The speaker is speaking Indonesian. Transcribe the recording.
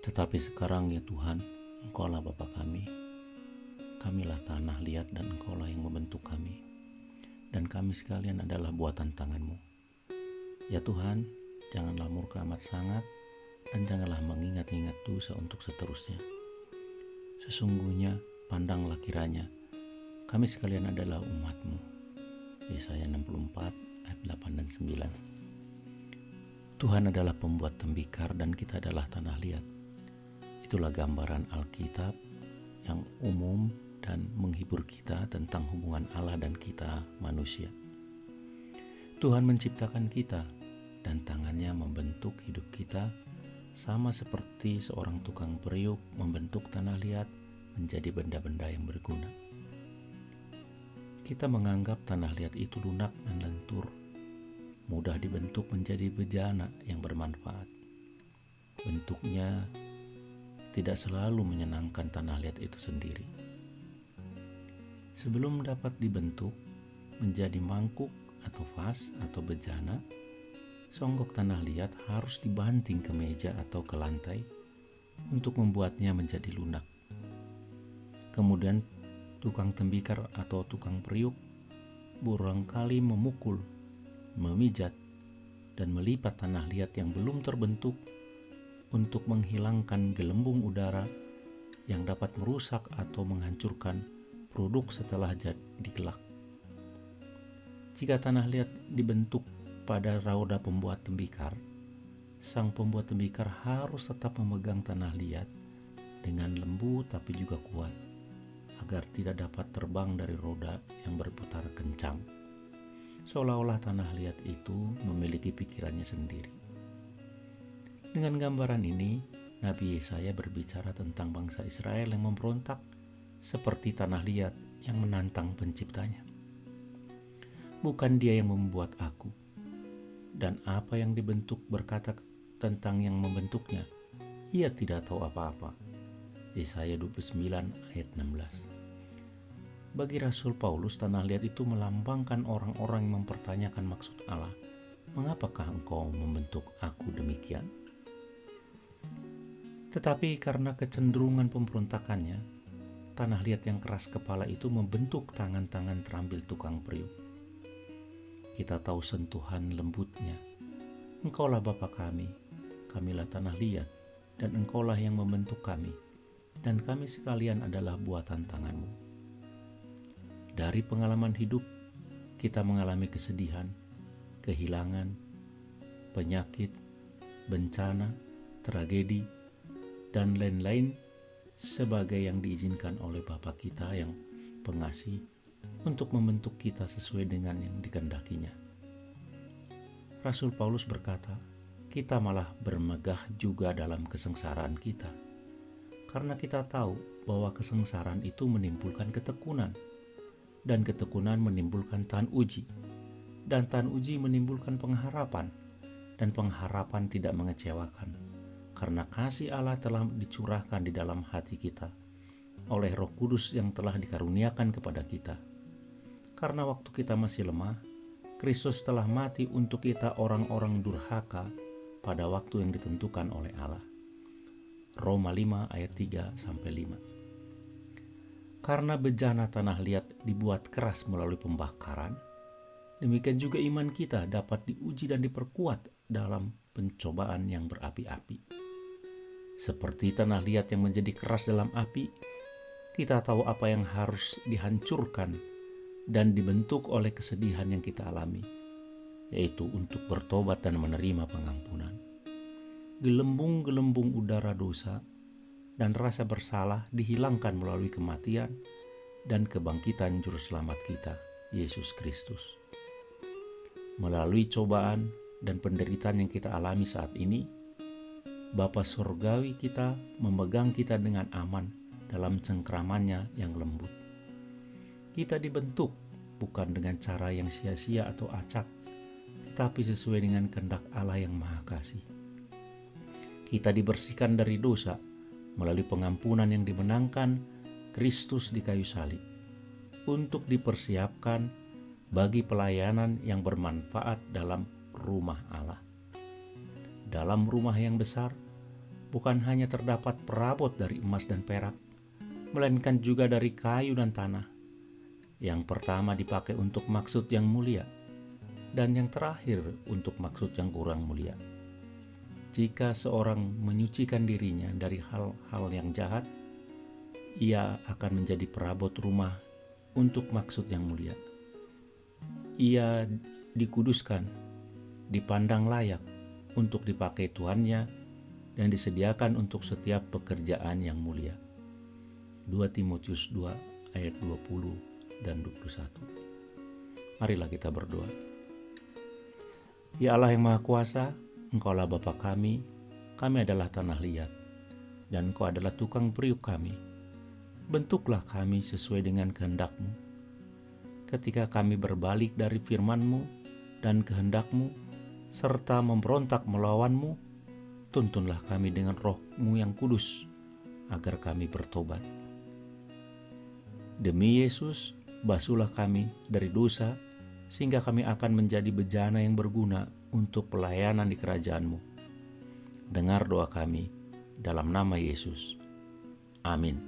Tetapi sekarang ya Tuhan, Engkaulah Bapa kami. Kamilah tanah liat dan Engkaulah yang membentuk kami. Dan kami sekalian adalah buatan tangan-Mu. Ya Tuhan, janganlah murka amat sangat dan janganlah mengingat-ingat dosa untuk seterusnya. Sesungguhnya pandanglah kiranya kami sekalian adalah umat-Mu. Yesaya 64 ayat 8 dan 9. Tuhan adalah pembuat tembikar dan kita adalah tanah liat. Itulah gambaran Alkitab yang umum dan menghibur kita tentang hubungan Allah dan kita manusia. Tuhan menciptakan kita dan tangannya membentuk hidup kita sama seperti seorang tukang periuk membentuk tanah liat menjadi benda-benda yang berguna. Kita menganggap tanah liat itu lunak dan lentur, mudah dibentuk menjadi bejana yang bermanfaat. Bentuknya tidak selalu menyenangkan tanah liat itu sendiri. Sebelum dapat dibentuk menjadi mangkuk atau vas atau bejana, songgok tanah liat harus dibanting ke meja atau ke lantai untuk membuatnya menjadi lunak. Kemudian tukang tembikar atau tukang periuk barangkali memukul, memijat, dan melipat tanah liat yang belum terbentuk untuk menghilangkan gelembung udara yang dapat merusak atau menghancurkan produk setelah jadi kelak. Jika tanah liat dibentuk pada roda pembuat tembikar, sang pembuat tembikar harus tetap memegang tanah liat dengan lembut tapi juga kuat, agar tidak dapat terbang dari roda yang berputar kencang. Seolah-olah tanah liat itu memiliki pikirannya sendiri. Dengan gambaran ini, Nabi Yesaya berbicara tentang bangsa Israel yang memberontak seperti tanah liat yang menantang penciptanya. Bukan dia yang membuat aku, dan apa yang dibentuk berkata tentang yang membentuknya, ia tidak tahu apa-apa. Yesaya 29 ayat 16. Bagi Rasul Paulus, tanah liat itu melambangkan orang-orang yang mempertanyakan maksud Allah. Mengapakah engkau membentuk aku demikian? Tetapi karena kecenderungan pemberontakannya, tanah liat yang keras kepala itu membentuk tangan-tangan terambil tukang periuk. Kita tahu sentuhan lembutnya. Engkaulah Bapa kami, kamilah tanah liat, dan Engkaulah yang membentuk kami, dan kami sekalian adalah buatan tangan-Mu. Dari pengalaman hidup, kita mengalami kesedihan, kehilangan, penyakit, bencana, tragedi, dan lain-lain sebagai yang diizinkan oleh Bapa kita yang pengasih untuk membentuk kita sesuai dengan yang dikehendakinya. Rasul Paulus berkata, kita malah bermegah juga dalam kesengsaraan kita, karena kita tahu bahwa kesengsaraan itu menimbulkan ketekunan, dan ketekunan menimbulkan tahan uji, dan tahan uji menimbulkan pengharapan, dan pengharapan tidak mengecewakan, karena kasih Allah telah dicurahkan di dalam hati kita oleh Roh Kudus yang telah dikaruniakan kepada kita. Karena waktu kita masih lemah, Kristus telah mati untuk kita orang-orang durhaka pada waktu yang ditentukan oleh Allah. Roma 5 ayat 3-5. Karena bejana tanah liat dibuat keras melalui pembakaran, demikian juga iman kita dapat diuji dan diperkuat dalam pencobaan yang berapi-api. Seperti tanah liat yang menjadi keras dalam api, kita tahu apa yang harus dihancurkan dan dibentuk oleh kesedihan yang kita alami, yaitu untuk bertobat dan menerima pengampunan. Gelembung-gelembung udara dosa dan rasa bersalah dihilangkan melalui kematian dan kebangkitan Juru Selamat kita, Yesus Kristus. Melalui cobaan dan penderitaan yang kita alami saat ini, Bapa Surgawi kita memegang kita dengan aman dalam cengkramannya yang lembut. Kita dibentuk bukan dengan cara yang sia-sia atau acak, tetapi sesuai dengan kehendak Allah yang Maha Kasih. Kita dibersihkan dari dosa melalui pengampunan yang dimenangkan Kristus di kayu salib, untuk dipersiapkan bagi pelayanan yang bermanfaat dalam rumah Allah. Dalam rumah yang besar, bukan hanya terdapat perabot dari emas dan perak, melainkan juga dari kayu dan tanah. Yang pertama dipakai untuk maksud yang mulia, dan yang terakhir untuk maksud yang kurang mulia. Jika seorang menyucikan dirinya dari hal-hal yang jahat, ia akan menjadi perabot rumah untuk maksud yang mulia. Ia dikuduskan, dipandang layak untuk dipakai Tuhannya, dan disediakan untuk setiap pekerjaan yang mulia. 2 Timotius 2 ayat 20 dan 21. Marilah kita berdoa. Ya Allah yang Maha Kuasa, Engkaulah Bapa kami adalah tanah liat, dan Engkau adalah tukang periuk kami. Bentuklah kami sesuai dengan kehendak-Mu. Ketika kami berbalik dari firman-Mu dan kehendak-Mu, serta memberontak melawan-Mu, tuntunlah kami dengan Roh-Mu yang kudus, agar kami bertobat. Demi Yesus, basuhlah kami dari dosa, sehingga kami akan menjadi bejana yang berguna untuk pelayanan di kerajaan-Mu. Dengar doa kami dalam nama Yesus. Amin.